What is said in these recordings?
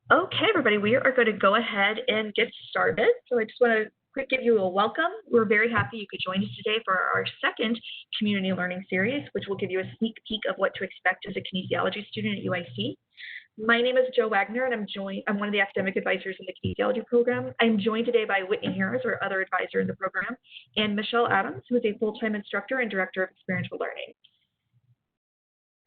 Okay, everybody, we are going to go ahead and get started. So I just want to quick give you a welcome. We're very happy you could join us today for our second community learning series, which will give you a sneak peek of what to expect as a kinesiology student at UIC. My name is Jo Wagner, and I'm one of the academic advisors in the kinesiology program. I'm joined today by Whitney Harris, our other advisor in the program, and Michelle Adams, who is a full-time instructor and director of experiential learning.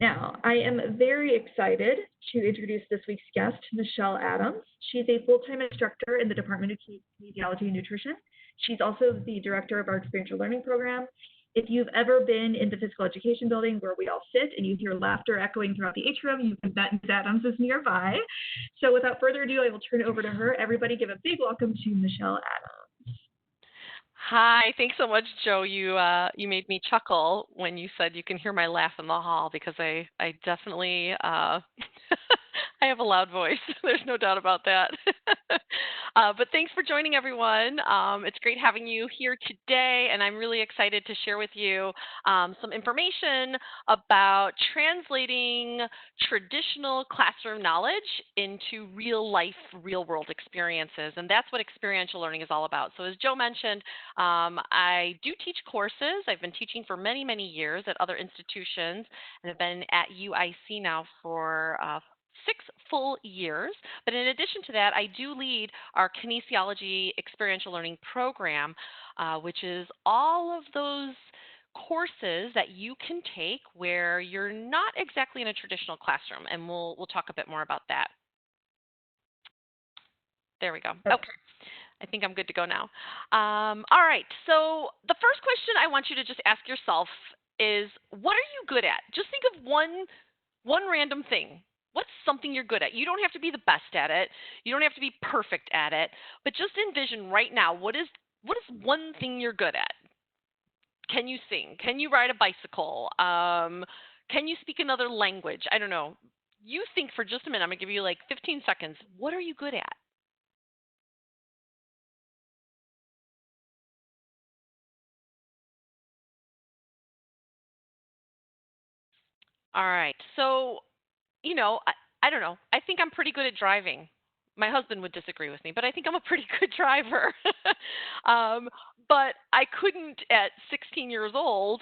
Now, I am very excited to introduce this week's guest, Michelle Adams. She's a full-time instructor in the Department of Kinesiology and Nutrition. She's also the director of our Experiential Learning program. If you've ever been in the physical education building where we all sit and you hear laughter echoing throughout the atrium, you can bet Ms. Adams is nearby. So without further ado, I will turn it over to her. Everybody give a big welcome to Michelle Adams. Hi, thanks so much, Jo. You made me chuckle when you said you can hear my laugh in the hall because I definitely I have a loud voice. There's no doubt about that. But thanks for joining, everyone. It's great having you here today, and I'm really excited to share with you some information about translating traditional classroom knowledge into real-life, real-world experiences, and that's what experiential learning is all about. So as Jo mentioned, I do teach courses. I've been teaching for many, many years at other institutions, and have been at UIC now for 6 full years. But in addition to that, I do lead our Kinesiology Experiential Learning program, which is all of those courses that you can take where you're not exactly in a traditional classroom, and we'll talk a bit more about that. There we go. Okay. I think I'm good to go now. All right, so the first question I want you to just ask yourself is, what are you good at? Just think of one random thing. What's something you're good at? You don't have to be the best at it. You don't have to be perfect at it, but just envision right now, what is one thing you're good at? Can you sing? Can you ride a bicycle? Can you speak another language? I don't know. You think for just a minute. I'm going to give you like 15 seconds. What are you good at? All right. So, I don't know. I think I'm pretty good at driving. My husband would disagree with me, but I think I'm a pretty good driver. But I couldn't, at 16 years old,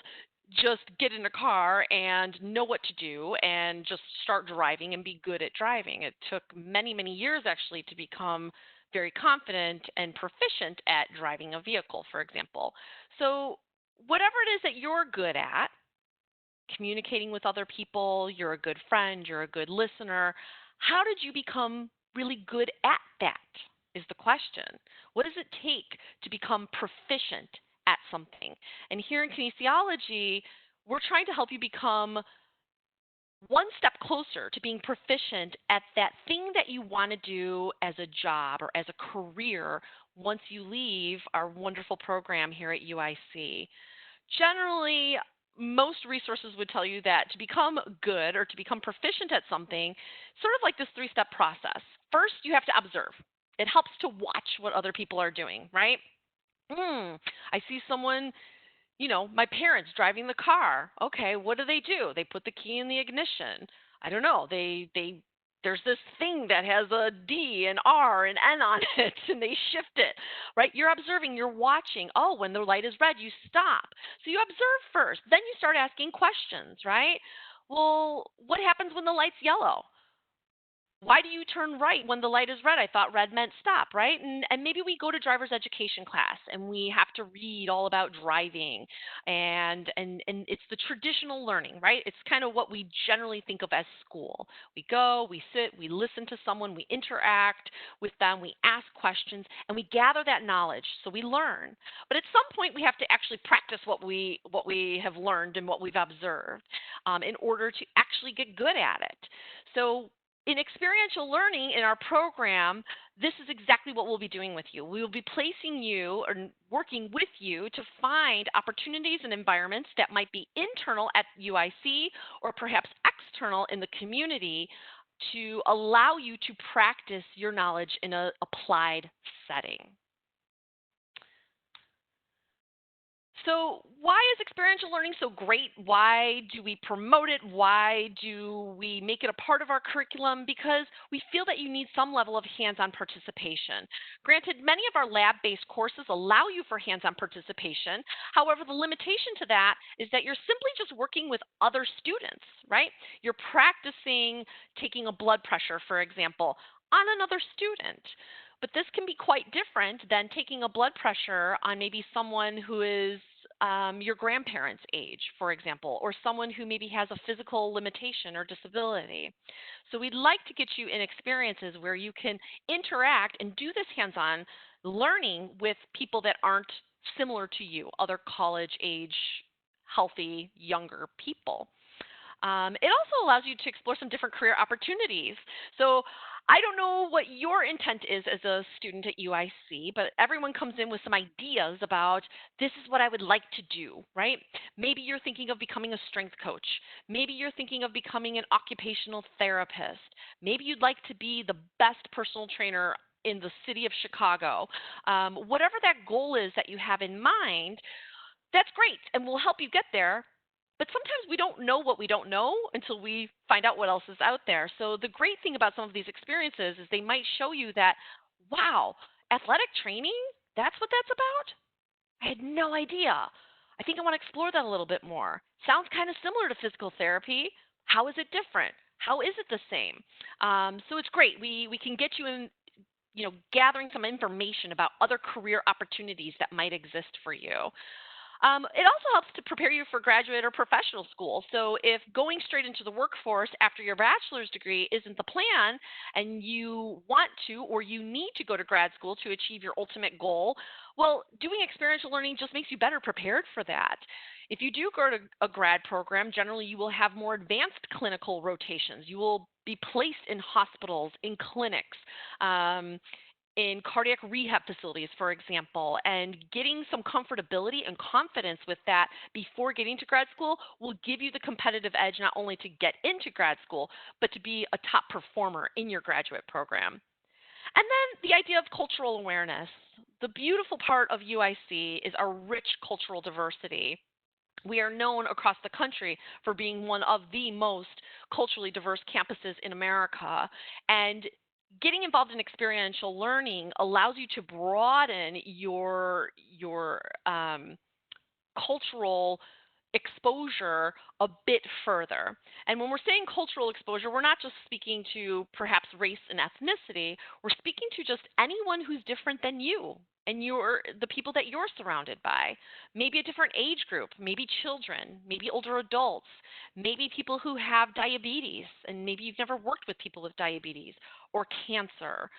just get in a car and know what to do and just start driving and be good at driving. It took many, many years, actually, to become very confident and proficient at driving a vehicle, for example. So whatever it is that you're good at, communicating with other people, you're a good friend, you're a good listener. How did you become really good at that is the question. What does it take to become proficient at something? And here in kinesiology, we're trying to help you become one step closer to being proficient at that thing that you want to do as a job or as a career once you leave our wonderful program here at UIC. Generally, most resources would tell you that to become good or to become proficient at something, sort of like this 3-step process. First, you have to observe. It helps to watch what other people are doing, right? I see someone, my parents driving the car. Okay, what do? They put the key in the ignition. I don't know. There's this thing that has a D, an R, an N on it, and they shift it, right? You're observing, you're watching. Oh, when the light is red, you stop. So you observe first. Then you start asking questions, right? Well, what happens when the light's yellow? Why do you turn right when the light is red? I thought red meant stop, right? And maybe we go to driver's education class and we have to read all about driving, and it's the traditional learning, right? It's kind of what we generally think of as school. We go, we sit, we listen to someone, we interact with them, we ask questions, and we gather that knowledge, so we learn. But at some point, we have to actually practice what we have learned and what we've observed in order to actually get good at it. So in experiential learning in our program, this is exactly what we'll be doing with you. We will be placing you or working with you to find opportunities and environments that might be internal at UIC or perhaps external in the community to allow you to practice your knowledge in an applied setting. So, why is experiential learning so great? Why do we promote it? Why do we make it a part of our curriculum? Because we feel that you need some level of hands on participation. Granted, many of our lab based courses allow you for hands on participation. However, the limitation to that is that you're simply just working with other students, right? You're practicing taking a blood pressure, for example, on another student. But this can be quite different than taking a blood pressure on maybe someone who is your grandparents' age, for example, or someone who maybe has a physical limitation or disability. So we'd like to get you in experiences where you can interact and do this hands-on learning with people that aren't similar to you, other college age, healthy, younger people. It also allows you to explore some different career opportunities. So I don't know what your intent is as a student at UIC, but everyone comes in with some ideas about this is what I would like to do, right? Maybe you're thinking of becoming a strength coach. Maybe you're thinking of becoming an occupational therapist. Maybe you'd like to be the best personal trainer in the city of Chicago. Whatever that goal is that you have in mind, that's great, and we'll help you get there. But sometimes we don't know what we don't know until we find out what else is out there. So the great thing about some of these experiences is they might show you that, wow, athletic training, that's what that's about? I had no idea. I think I want to explore that a little bit more. Sounds kind of similar to physical therapy. How is it different? How is it the same? So it's great. We can get you in, gathering some information about other career opportunities that might exist for you. It also helps to prepare you for graduate or professional school. So, if going straight into the workforce after your bachelor's degree isn't the plan and you want to or you need to go to grad school to achieve your ultimate goal, well, doing experiential learning just makes you better prepared for that. If you do go to a grad program, generally you will have more advanced clinical rotations. You will be placed in hospitals, in clinics. In cardiac rehab facilities, for example, and getting some comfortability and confidence with that before getting to grad school will give you the competitive edge not only to get into grad school, but to be a top performer in your graduate program. And then the idea of cultural awareness. The beautiful part of UIC is our rich cultural diversity. We are known across the country for being one of the most culturally diverse campuses in America. And getting involved in experiential learning allows you to broaden your cultural exposure a bit further. And when we're saying cultural exposure, we're not just speaking to perhaps race and ethnicity, we're speaking to just anyone who's different than you and the people that you're surrounded by. Maybe a different age group, maybe children, maybe older adults, maybe people who have diabetes, and maybe you've never worked with people with diabetes or cancer.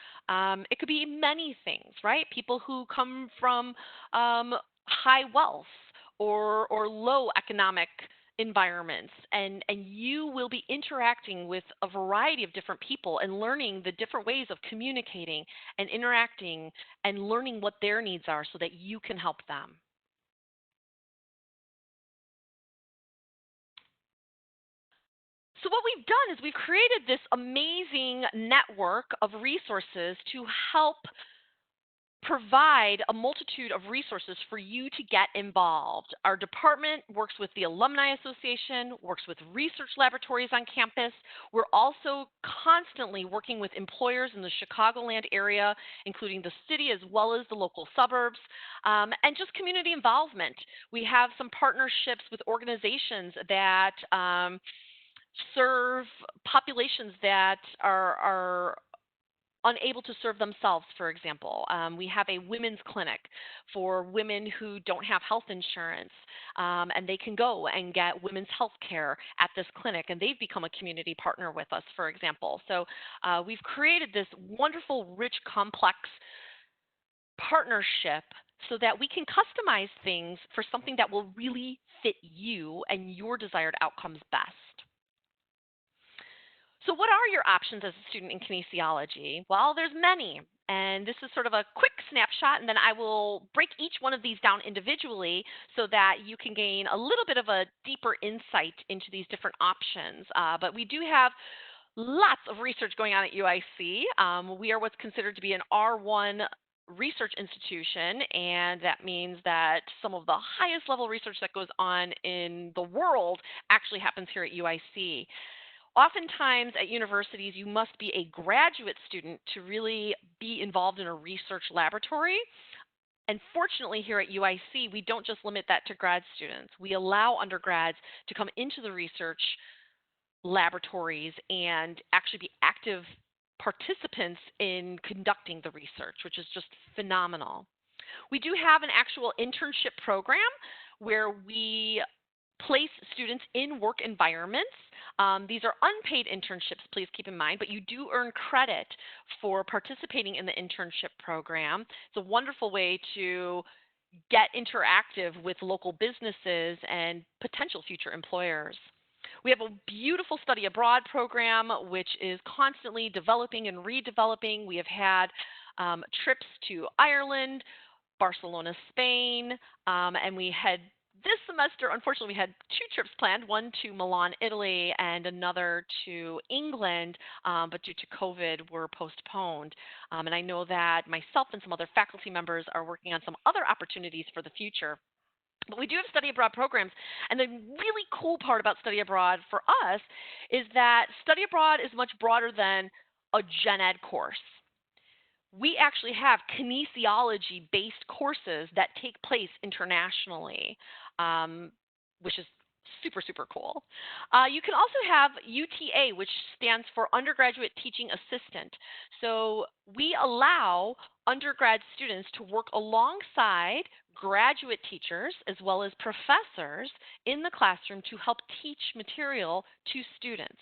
It could be many things, right? People who come from high wealth or low economic environments, and you will be interacting with a variety of different people and learning the different ways of communicating and interacting and learning what their needs are so that you can help them. So what we've done is we've created this amazing network of resources to help provide a multitude of resources for you to get involved. Our department works with the Alumni Association, works with research laboratories on campus. We're also constantly working with employers in the Chicagoland area, including the city as well as the local suburbs, and just community involvement. We have some partnerships with organizations that serve populations that are unable to serve themselves, for example. We have a women's clinic for women who don't have health insurance, and they can go and get women's health care at this clinic, and they've become a community partner with us, for example. So we've created this wonderful, rich, complex partnership so that we can customize things for something that will really fit you and your desired outcomes best. So what are your options as a student in kinesiology? Well, there's many, and this is sort of a quick snapshot, and then I will break each one of these down individually so that you can gain a little bit of a deeper insight into these different options. But we do have lots of research going on at UIC. We are what's considered to be an R1 research institution, and that means that some of the highest level research that goes on in the world actually happens here at UIC. Oftentimes at universities, you must be a graduate student to really be involved in a research laboratory. And fortunately, here at UIC, we don't just limit that to grad students. We allow undergrads to come into the research laboratories and actually be active participants in conducting the research, which is just phenomenal. We do have an actual internship program where we place students in work environments. These are unpaid internships, please keep in mind, but you do earn credit for participating in the internship program. It's a wonderful way to get interactive with local businesses and potential future employers. We have a beautiful study abroad program, which is constantly developing and redeveloping. We have had trips to Ireland, Barcelona, Spain, and we had this semester, unfortunately, we had 2 trips planned, one to Milan, Italy, and another to England, but due to COVID, were postponed. And I know that myself and some other faculty members are working on some other opportunities for the future. But we do have study abroad programs, and the really cool part about study abroad for us is that study abroad is much broader than a gen ed course. We actually have kinesiology-based courses that take place internationally, which is super, super cool. You can also have UTA, which stands for Undergraduate Teaching Assistant. So we allow undergrad students to work alongside graduate teachers as well as professors in the classroom to help teach material to students.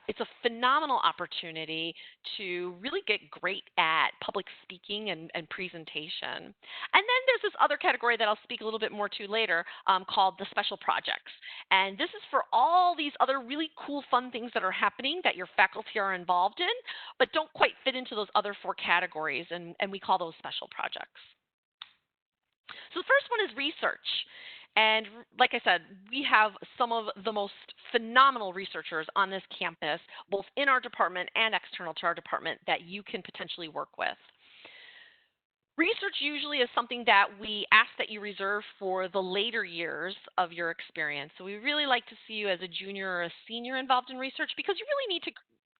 It's a phenomenal opportunity to really get great at public speaking and presentation. And then there's this other category that I'll speak a little bit more to later called the special projects. And this is for all these other really cool, fun things that are happening that your faculty are involved in, but don't quite fit into those other 4 categories, and we call those special projects. So the first one is research. And like I said, we have some of the most phenomenal researchers on this campus, both in our department and external to our department, that you can potentially work with. Research usually is something that we ask that you reserve for the later years of your experience. So we really like to see you as a junior or a senior involved in research, because you really need to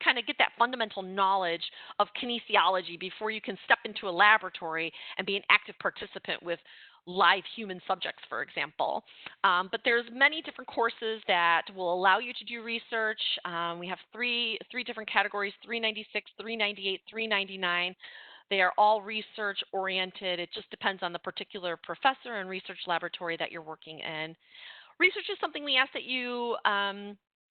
kind of get that fundamental knowledge of kinesiology before you can step into a laboratory and be an active participant with live human subjects, for example. But there's many different courses that will allow you to do research. We have three different categories: 396, 398, 399. They are all research oriented. It just depends on the particular professor and research laboratory that you're working in. Research is something we ask that you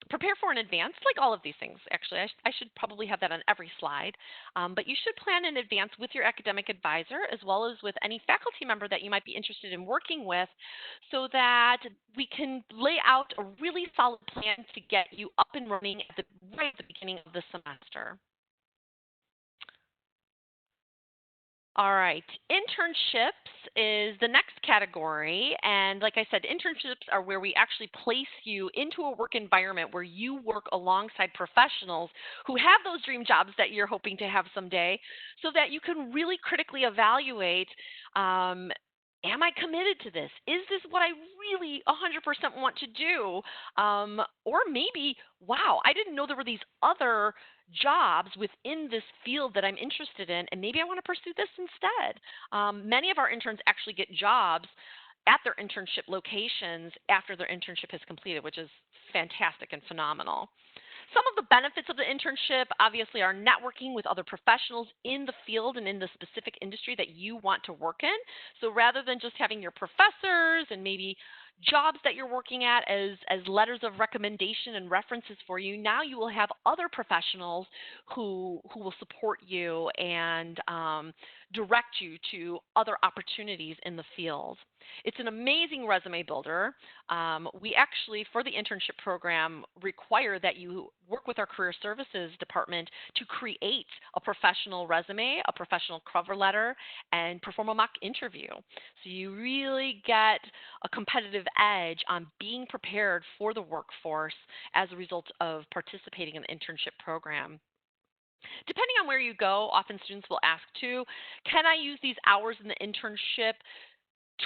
prepare for in advance, like all of these things. Actually, I should probably have that on every slide. But you should plan in advance with your academic advisor, as well as with any faculty member that you might be interested in working with, so that we can lay out a really solid plan to get you up and running right at the beginning of the semester. All right, internships is the next category. And like I said, internships are where we actually place you into a work environment where you work alongside professionals who have those dream jobs that you're hoping to have someday, so that you can really critically evaluate, am I committed to this? Is this what I really 100% want to do? Or maybe, wow, I didn't know there were these other jobs within this field that I'm interested in, and maybe I want to pursue this instead. Many of our interns actually get jobs at their internship locations after their internship is completed, which is fantastic and phenomenal. Some of the benefits of the internship obviously are networking with other professionals in the field and in the specific industry that you want to work in. So rather than just having your professors and maybe jobs that you're working at as letters of recommendation and references for you, now you will have other professionals who will support you and direct you to other opportunities in the field. It's an amazing resume builder. We actually, for the internship program, require that you work with our career services department to create a professional resume, a professional cover letter, and perform a mock interview. So you really get a competitive edge on being prepared for the workforce as a result of participating in the internship program. depending on where you go, often students will ask too, can I use these hours in the internship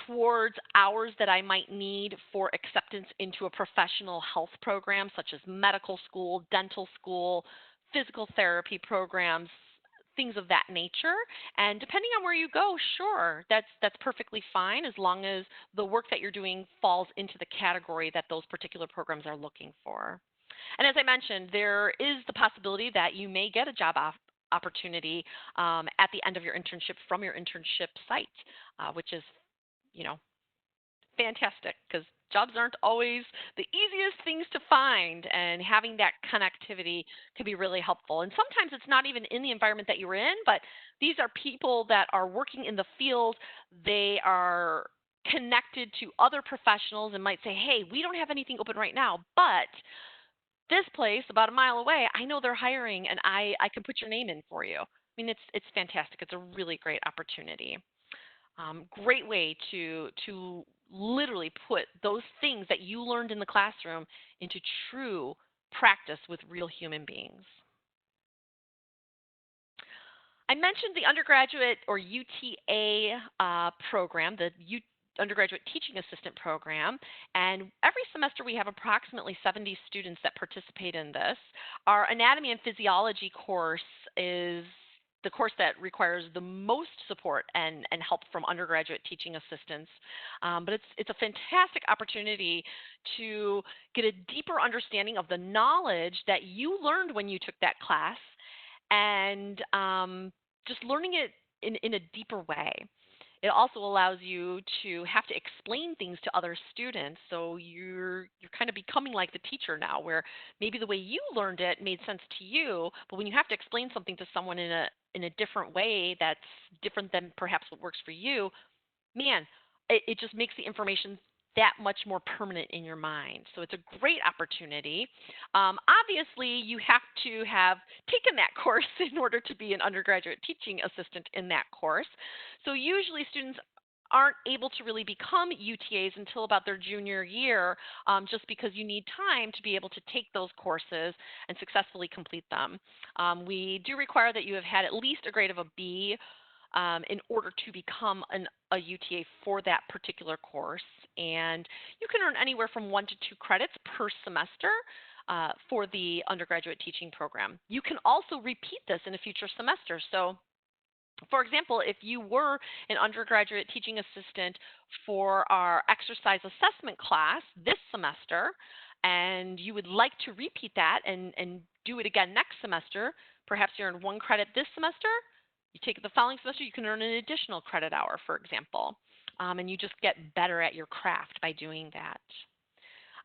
towards hours that I might need for acceptance into a professional health program, such as medical school, dental school, physical therapy programs, things of that nature. And depending on where you go, sure, that's perfectly fine as long as the work that you're doing falls into the category that those particular programs are looking for. And as I mentioned, there is the possibility that you may get a job opportunity at the end of your internship from your internship site, which is, you know, fantastic because jobs aren't always the easiest things to find, and having that connectivity can be really helpful. And sometimes it's not even in the environment that you're in, but these are people that are working in the field. They are connected to other professionals and might say, hey, we don't have anything open right now, but this place about a mile away, I know they're hiring and I can put your name in for you. I mean, it's fantastic. It's a really great opportunity. Great way to literally put those things that you learned in the classroom into true practice with real human beings. I mentioned the undergraduate or UTA program, the Undergraduate Teaching Assistant program, and every semester we have approximately 70 students that participate in this. Our Anatomy and Physiology course is the course that requires the most support and help from undergraduate teaching assistants. But it's a fantastic opportunity to get a deeper understanding of the knowledge that you learned when you took that class, and just learning it in a deeper way. It also allows you to have to explain things to other students, so you're kind of becoming like the teacher now, where maybe the way you learned it made sense to you, but when you have to explain something to someone in a different way that's different than perhaps what works for you, man, it just makes the information that much more permanent in your mind. So it's a great opportunity. Obviously, you have to have taken that course in order to be an undergraduate teaching assistant in that course. So usually students aren't able to really become UTAs until about their junior year, just because you need time to be able to take those courses and successfully complete them. We do require that you have had at least a grade of a B in order to become a UTA for that particular course. And you can earn anywhere from 1 to 2 credits per semester for the undergraduate teaching program. You can also repeat this in a future semester. So, for example, if you were an undergraduate teaching assistant for our exercise assessment class this semester, and you would like to repeat that and do it again next semester, perhaps you earned 1 credit this semester, you take it the following semester, you can earn an additional credit hour, for example, and you just get better at your craft by doing that.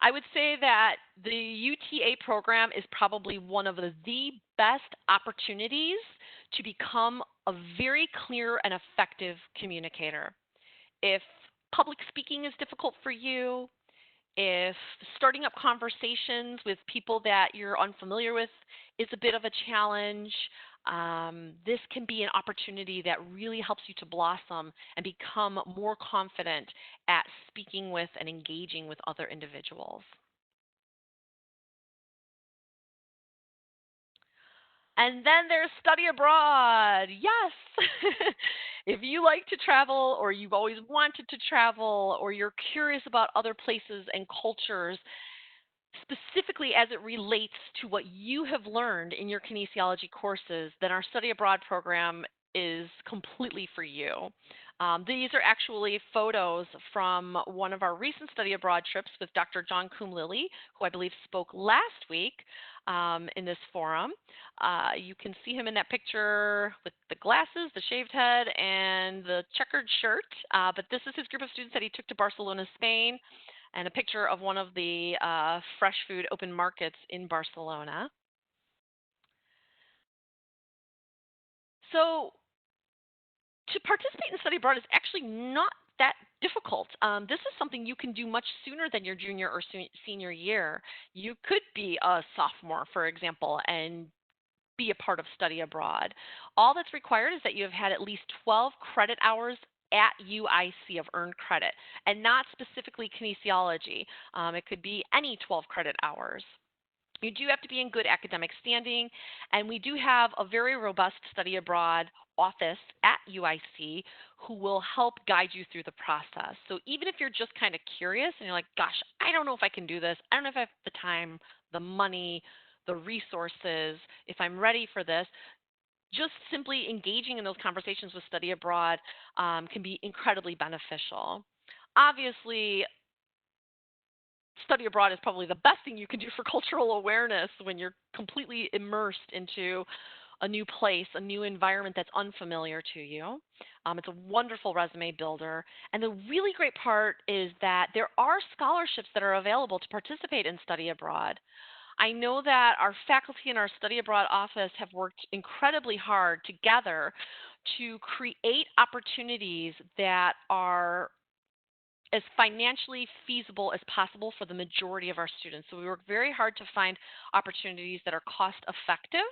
I would say that the UTA program is probably one of the best opportunities to become a very clear and effective communicator. If public speaking is difficult for you, if starting up conversations with people that you're unfamiliar with is a bit of a challenge, this can be an opportunity that really helps you to blossom and become more confident at speaking with and engaging with other individuals. And then there's study abroad. Yes. If you like to travel, or you've always wanted to travel, or you're curious about other places and cultures, specifically as it relates to what you have learned in your kinesiology courses, then our study abroad program is completely for you. These are actually photos from one of our recent study abroad trips with Dr. John Coombe-Lilly, who I believe spoke last week in this forum. You can see him in that picture with the glasses, the shaved head, and the checkered shirt. But this is his group of students that he took to Barcelona, Spain, and a picture of one of the fresh food open markets in Barcelona. So to participate in study abroad is actually not that difficult. This is something you can do much sooner than your junior or senior year. You could be a sophomore, for example, and be a part of study abroad. All that's required is that you have had at least 12 credit hours at UIC of earned credit, and not specifically kinesiology. It could be any 12 credit hours. You do have to be in good academic standing, and we do have a very robust study abroad office at UIC who will help guide you through the process. So even if you're just kind of curious and you're like, gosh, I don't know if I can do this, I don't know if I have the time, the money, the resources, if I'm ready for this, just simply engaging in those conversations with study abroad can be incredibly beneficial. Obviously, study abroad is probably the best thing you can do for cultural awareness when you're completely immersed into a new place, a new environment that's unfamiliar to you. It's a wonderful resume builder. And the really great part is that there are scholarships that are available to participate in study abroad. I know that our faculty in our study abroad office have worked incredibly hard together to create opportunities that are as financially feasible as possible for the majority of our students. So we work very hard to find opportunities that are cost effective.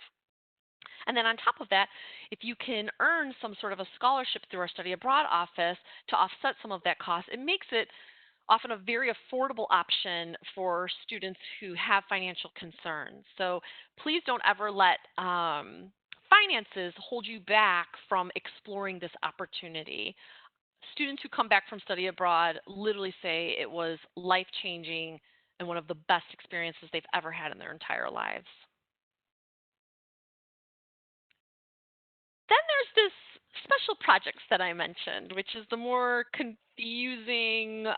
And then on top of that, if you can earn some sort of a scholarship through our study abroad office to offset some of that cost, it makes it often a very affordable option for students who have financial concerns. So please don't ever let finances hold you back from exploring this opportunity. Students who come back from study abroad literally say it was life-changing and one of the best experiences they've ever had in their entire lives. Then there's this special projects that I mentioned, which is the more confusing,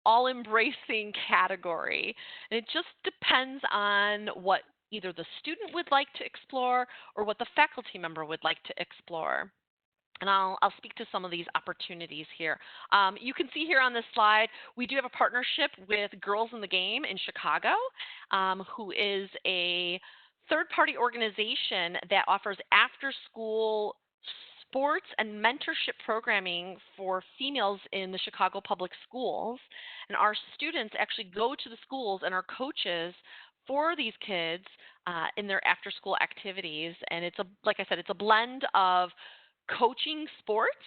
all-embracing category. And it just depends on what either the student would like to explore or what the faculty member would like to explore. And I'll speak to some of these opportunities here. You can see here on this slide, we do have a partnership with Girls in the Game in Chicago, who is a third-party organization that offers after-school sports and mentorship programming for females in the Chicago public schools. And our students actually go to the schools and are coaches for these kids in their after-school activities. And it's like I said, it's a blend of coaching sports,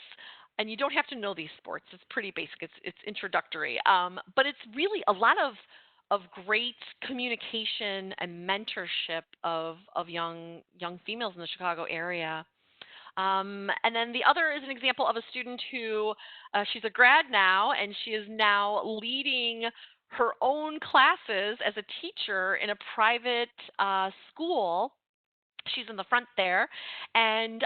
and you don't have to know these sports. It's pretty basic. It's introductory, but it's really a lot of great communication and mentorship of young females in the Chicago area. And then the other is an example of a student who she's a grad now, and she is now leading her own classes as a teacher in a private school. She's in the front there, and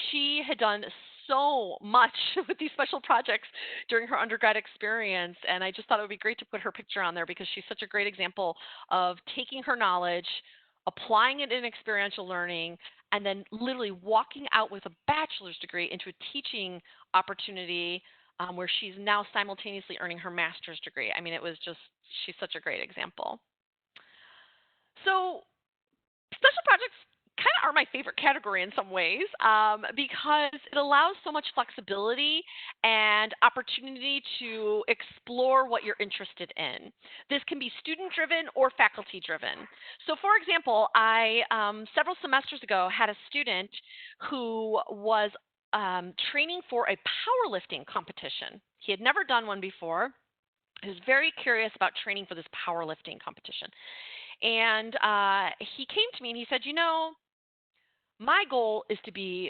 she had done so much with these special projects during her undergrad experience, and I just thought it would be great to put her picture on there because she's such a great example of taking her knowledge, applying it in experiential learning, and then literally walking out with a bachelor's degree into a teaching opportunity where she's now simultaneously earning her master's degree. I mean, she's such a great example. So special projects kind of are my favorite category in some ways because it allows so much flexibility and opportunity to explore what you're interested in. This can be student-driven or faculty-driven. So for example, I, several semesters ago, had a student who was training for a powerlifting competition. He had never done one before. He was very curious about training for this powerlifting competition. And he came to me and he said, my goal is to be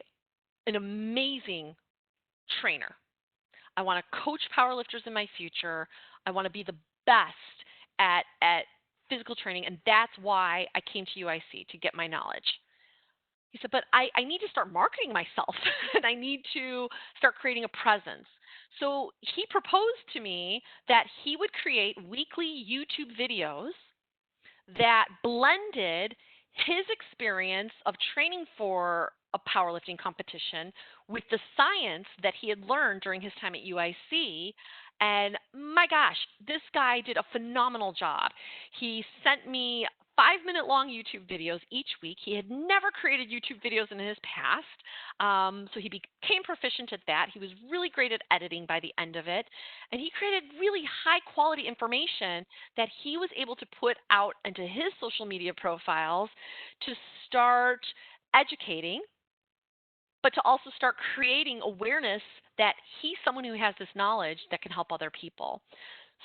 an amazing trainer. I want to coach powerlifters in my future. I want to be the best at physical training, and that's why I came to UIC, to get my knowledge. He said, but I need to start marketing myself, and I need to start creating a presence. So he proposed to me that he would create weekly YouTube videos that blended his experience of training for a powerlifting competition with the science that he had learned during his time at UIC. And my gosh, this guy did a phenomenal job. He sent me 5-minute long YouTube videos each week. He had never created YouTube videos in his past, so he became proficient at that. He was really great at editing by the end of it, and he created really high-quality information that he was able to put out into his social media profiles to start educating, but to also start creating awareness that he's someone who has this knowledge that can help other people.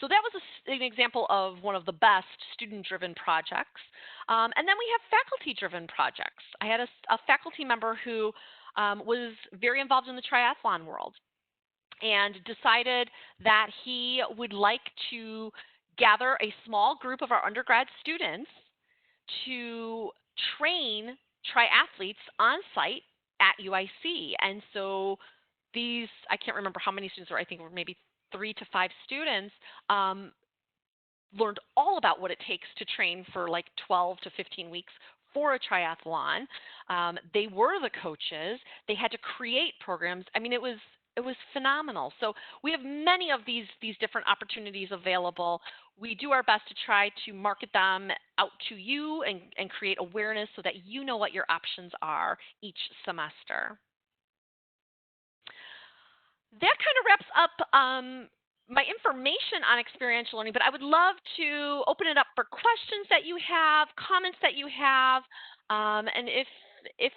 So that was an example of one of the best student-driven projects. And then we have faculty-driven projects. I had a faculty member who was very involved in the triathlon world and decided that he would like to gather a small group of our undergrad students to train triathletes on site at UIC. And so these, I can't remember how many students were, I think were maybe 3 to 5 students, learned all about what it takes to train for like 12 to 15 weeks for a triathlon. They were the coaches. They had to create programs. I mean, it was phenomenal. So we have many of these different opportunities available. We do our best to try to market them out to you and create awareness so that you know what your options are each semester. That kind of wraps up my information on experiential learning, but I would love to open it up for questions that you have, comments that you have, and if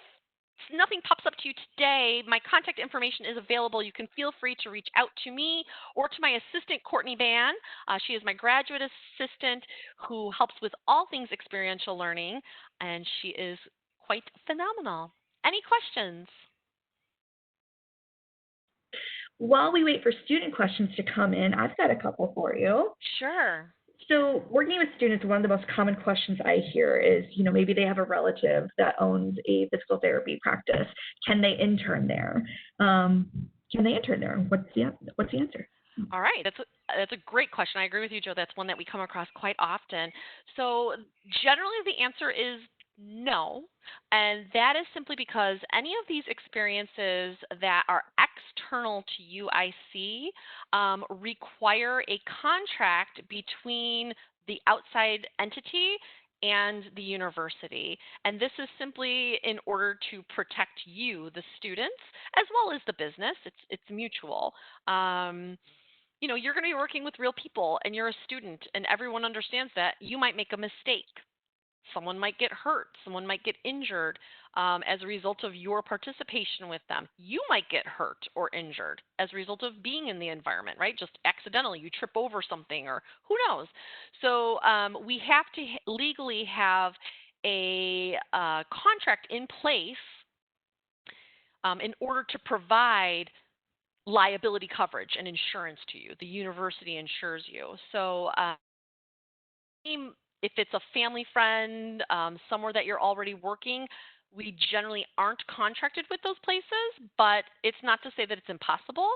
nothing pops up to you today, my contact information is available. You can feel free to reach out to me or to my assistant, Courtney Ban. She is my graduate assistant who helps with all things experiential learning, and she is quite phenomenal. Any questions? While we wait for student questions to come in, I've got a couple for you. Sure. So working with students, one of the most common questions I hear is, maybe they have a relative that owns a physical therapy practice. Can they intern there? Can they intern there? What's the answer? All right, that's a great question. I agree with you, Joe. That's one that we come across quite often. So generally the answer is no, and that is simply because any of these experiences that are external to UIC require a contract between the outside entity and the university. And this is simply in order to protect you, the students, as well as the business. It's mutual. You're going to be working with real people and you're a student, and everyone understands that. You might make a mistake. Someone might get hurt. Someone might get injured as a result of your participation with them. You might get hurt or injured as a result of being in the environment, right? Just accidentally, you trip over something or who knows. So we have to legally have a contract in place in order to provide liability coverage and insurance to you. The university insures you. So if it's a family friend, somewhere that you're already working, we generally aren't contracted with those places, but it's not to say that it's impossible.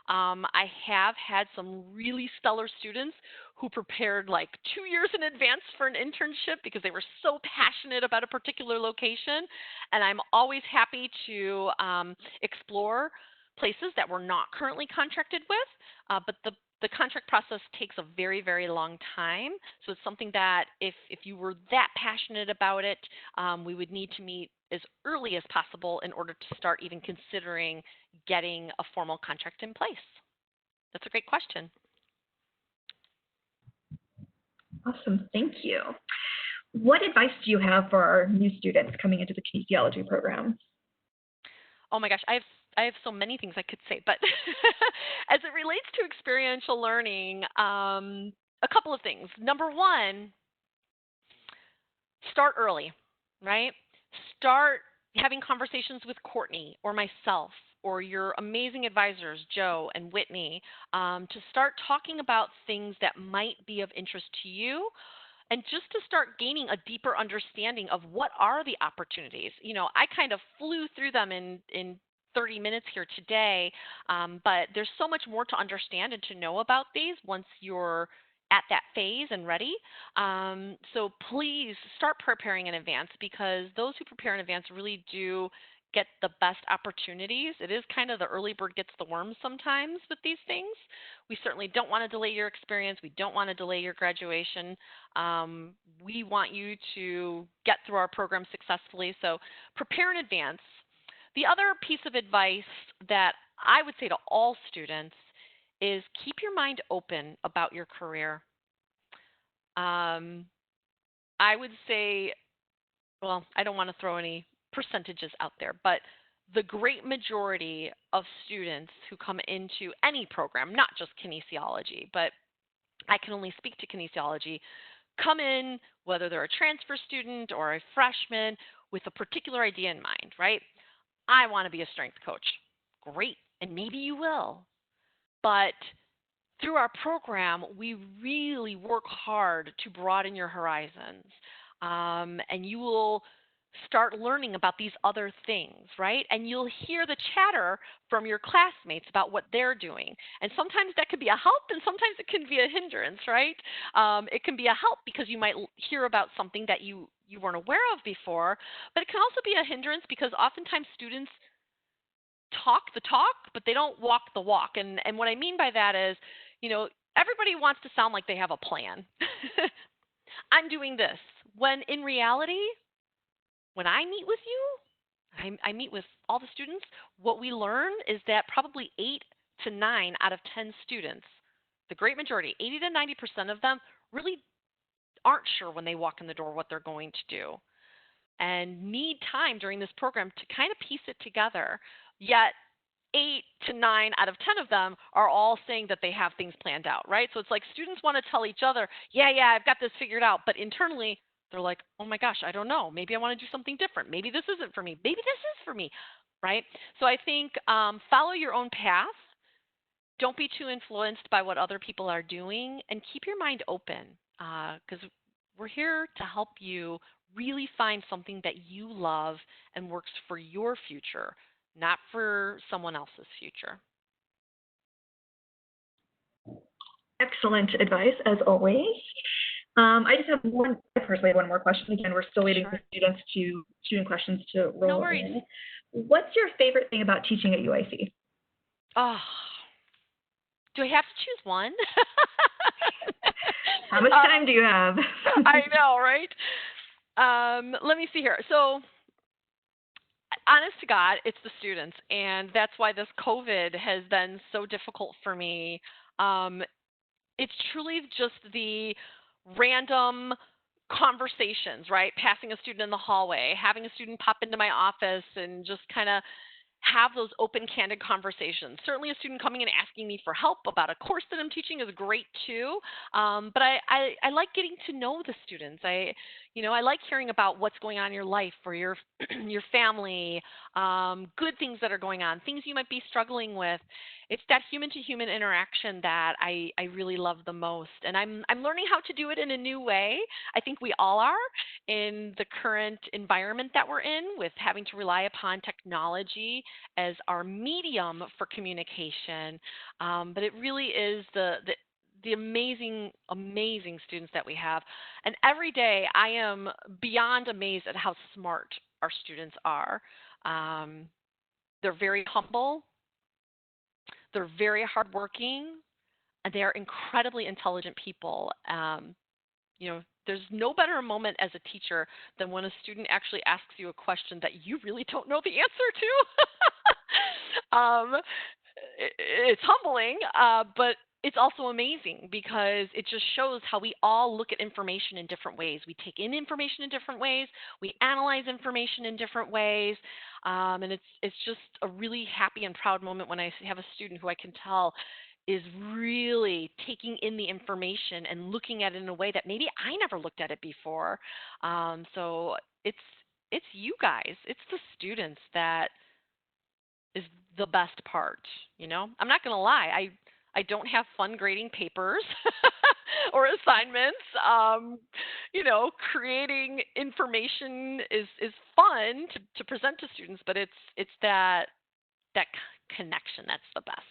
I have had some really stellar students who prepared like 2 years in advance for an internship because they were so passionate about a particular location. And I'm always happy to explore places that we're not currently contracted with, but the contract process takes a very, very long time. So it's something that if you were that passionate about it, we would need to meet as early as possible in order to start even considering getting a formal contract in place. That's a great question. Awesome, thank you. What advice do you have for our new students coming into the kinesiology program? Oh my gosh, I have so many things I could say, but as it relates to experiential learning, a couple of things. Number one, start early, right? Start having conversations with Courtney or myself or your amazing advisors, Joe and Whitney, to start talking about things that might be of interest to you, and just to start gaining a deeper understanding of what are the opportunities. I kind of flew through them in 30 minutes here today, but there's so much more to understand and to know about these once you're at that phase and ready. So please start preparing in advance, because those who prepare in advance really do get the best opportunities. It is kind of the early bird gets the worm sometimes with these things. We certainly don't want to delay your experience. We don't want to delay your graduation. We want you to get through our program successfully. So prepare in advance. The other piece of advice that I would say to all students is keep your mind open about your career. I would say, well, I don't want to throw any percentages out there, but the great majority of students who come into any program, not just kinesiology, but I can only speak to kinesiology, come in, whether they're a transfer student or a freshman, with a particular idea in mind, right? I want to be a strength coach. Great. And maybe you will. But through our program, we really work hard to broaden your horizons. And you will start learning about these other things, right? And you'll hear the chatter from your classmates about what they're doing. And sometimes that can be a help, and sometimes it can be a hindrance, right? It can be a help because you might hear about something that you weren't aware of before, but it can also be a hindrance because oftentimes students talk the talk, but they don't walk the walk. And what I mean by that is, everybody wants to sound like they have a plan. I'm doing this. When in reality, when I meet with you, I meet with all the students, what we learn is that probably 8 to 9 out of 10 students, the great majority, 80 to 90% of them, really aren't sure when they walk in the door what they're going to do and need time during this program to kind of piece it together. Yet 8 to 9 out of 10 of them are all saying that they have things planned out, right? So it's like students want to tell each other, yeah, I've got this figured out. But internally, they're like, oh my gosh, I don't know. Maybe I want to do something different. Maybe this isn't for me. Maybe this is for me, right? So I think follow your own path. Don't be too influenced by what other people are doing, and keep your mind open because we're here to help you really find something that you love and works for your future, not for someone else's future. Excellent advice, as always. I just have personally one more question. Again, we're still waiting for student questions to roll No worries. in. What's your favorite thing about teaching at UIC? Oh, do I have to choose one? How much time do you have? I know, right? Let me see here. So, honest to God, it's the students, and that's why this COVID has been so difficult for me. It's truly just the random conversations, right? Passing a student in the hallway, having a student pop into my office and just kind of have those open, candid conversations. Certainly a student coming and asking me for help about a course that I'm teaching is great too. But I like getting to know the students. I like hearing about what's going on in your life or your your family, good things that are going on, things you might be struggling with. It's that human-to-human interaction that I really love the most. And I'm learning how to do it in a new way. I think we all are in the current environment that we're in with having to rely upon technology as our medium for communication. But it really is the amazing, amazing students that we have. And every day I am beyond amazed at how smart our students are. They're very humble. They're very hardworking. And they are incredibly intelligent people. There's no better moment as a teacher than when a student actually asks you a question that you really don't know the answer to. It's humbling, but it's also amazing because it just shows how we all look at information in different ways. We take in information in different ways. We analyze information in different ways. And it's just a really happy and proud moment when I have a student who I can tell is really taking in the information and looking at it in a way that maybe I never looked at it before. So it's you guys, it's the students that is the best part. I'm not going to lie. I don't have fun grading papers or assignments. Creating information is fun to present to students, but it's that connection that's the best.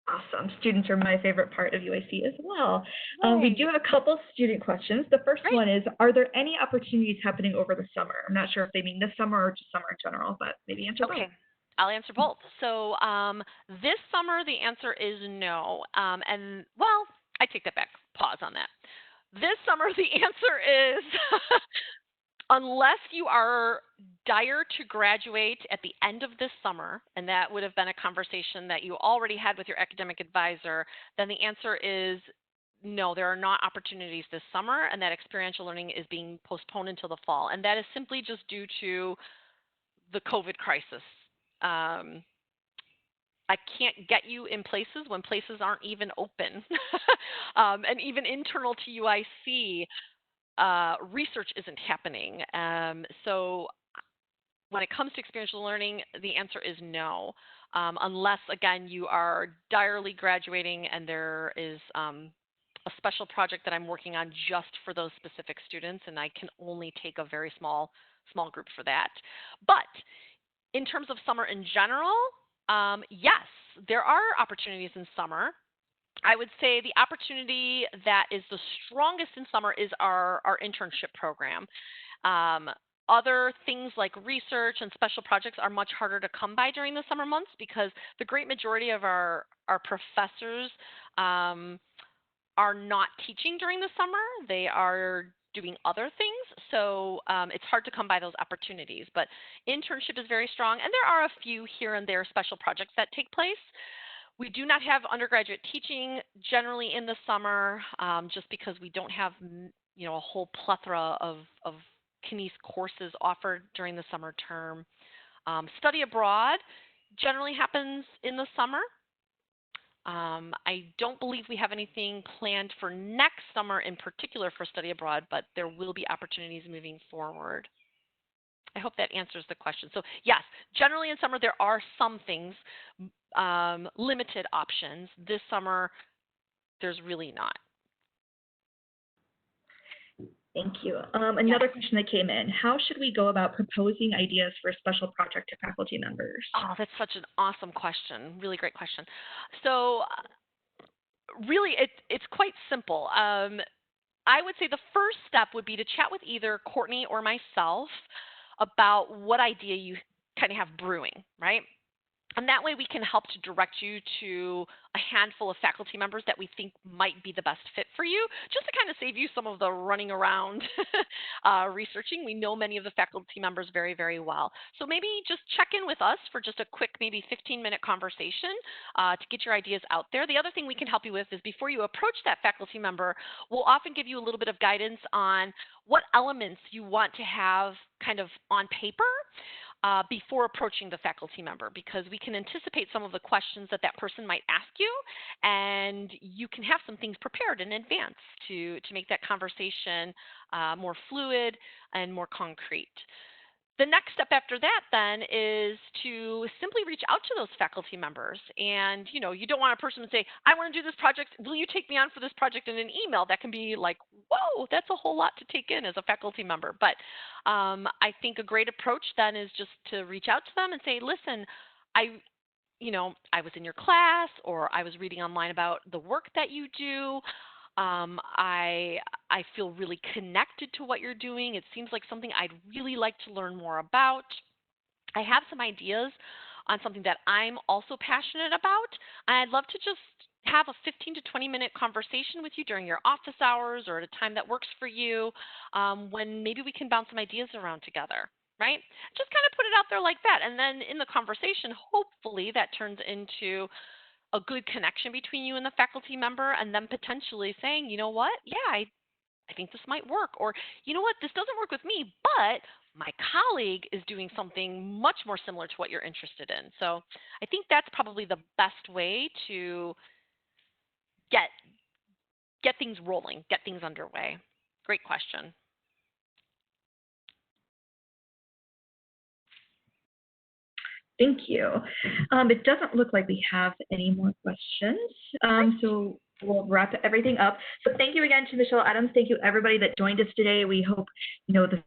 Awesome. Students are my favorite part of UIC as well. We do have a couple student questions. The first one is, are there any opportunities happening over the summer? I'm not sure if they mean this summer or just summer in general, but maybe answer both. Okay. I'll answer both. So this summer, the answer is no. I take that back. Pause on that. This summer, the answer is unless you are dire to graduate at the end of this summer, and that would have been a conversation that you already had with your academic advisor, then the answer is no, there are not opportunities this summer, and that experiential learning is being postponed until the fall. And that is simply just due to the COVID crisis. I can't get you in places when places aren't even open. And even internal to UIC, research isn't happening. So when it comes to experiential learning, the answer is no, unless, again, you are direly graduating and there is a special project that I'm working on just for those specific students, and I can only take a very small group for that. But in terms of summer in general, yes, there are opportunities in summer. I would say the opportunity that is the strongest in summer is our internship program. Other things like research and special projects are much harder to come by during the summer months because the great majority of our professors are not teaching during the summer. They are doing other things, so it's hard to come by those opportunities. But internship is very strong, and there are a few here and there special projects that take place. We do not have undergraduate teaching generally in the summer, just because we don't have a whole plethora of Kines courses offered during the summer term. Study abroad generally happens in the summer. I don't believe we have anything planned for next summer in particular for study abroad, but there will be opportunities moving forward. I hope that answers the question. So yes, generally in summer there are some things, limited options. This summer, there's really not. Thank you. Another question that came in, how should we go about proposing ideas for a special project to faculty members? Oh, that's such an awesome question. Really great question. So really, it's quite simple. I would say the first step would be to chat with either Courtney or myself about what idea you kind of have brewing, right? And that way we can help to direct you to a handful of faculty members that we think might be the best fit for you, just to kind of save you some of the running around researching. We know many of the faculty members very, very well. So maybe just check in with us for just a quick, maybe 15-minute conversation to get your ideas out there. The other thing we can help you with is before you approach that faculty member, we'll often give you a little bit of guidance on what elements you want to have kind of on paper before approaching the faculty member, because we can anticipate some of the questions that person might ask you, and you can have some things prepared in advance to make that conversation more fluid and more concrete. The next step after that then is to simply reach out to those faculty members. And you don't want a person to say, I want to do this project, will you take me on for this project, in an email? That can be like, whoa, that's a whole lot to take in as a faculty member. But I think a great approach then is just to reach out to them and say, listen, I was in your class, or I was reading online about the work that you do. I feel really connected to what you're doing. It seems like something I'd really like to learn more about. I have some ideas on something that I'm also passionate about, and I'd love to just have a 15 to 20-minute conversation with you during your office hours or at a time that works for you, when maybe we can bounce some ideas around together, right? Just kind of put it out there like that, and then in the conversation, hopefully that turns into a good connection between you and the faculty member, and then potentially saying, you know what, yeah, I think this might work, or you know what, this doesn't work with me, but my colleague is doing something much more similar to what you're interested in. So I think that's probably the best way to get things rolling, get things underway. Great question. Thank you. It doesn't look like we have any more questions, so we'll wrap everything up. So thank you again to Michelle Adams. Thank you everybody that joined us today. We hope this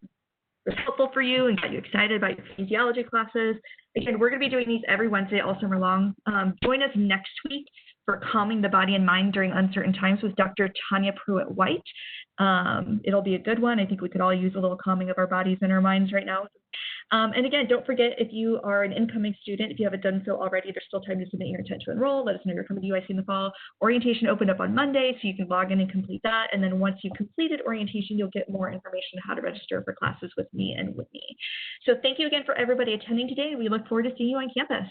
was helpful for you and got you excited about your kinesiology classes. Again, we're going to be doing these every Wednesday all summer long. Join us next week for Calming the Body and Mind During Uncertain Times with Dr. Tanya Pruitt-White. It'll be a good one. I think we could all use a little calming of our bodies and our minds right now. And again, don't forget, if you are an incoming student, if you haven't done so already, there's still time to submit your intent to enroll. Let us know you're coming to UIC in the fall. Orientation opened up on Monday, so you can log in and complete that. And then once you've completed orientation, you'll get more information on how to register for classes with me and Whitney. So thank you again for everybody attending today. We look forward to seeing you on campus.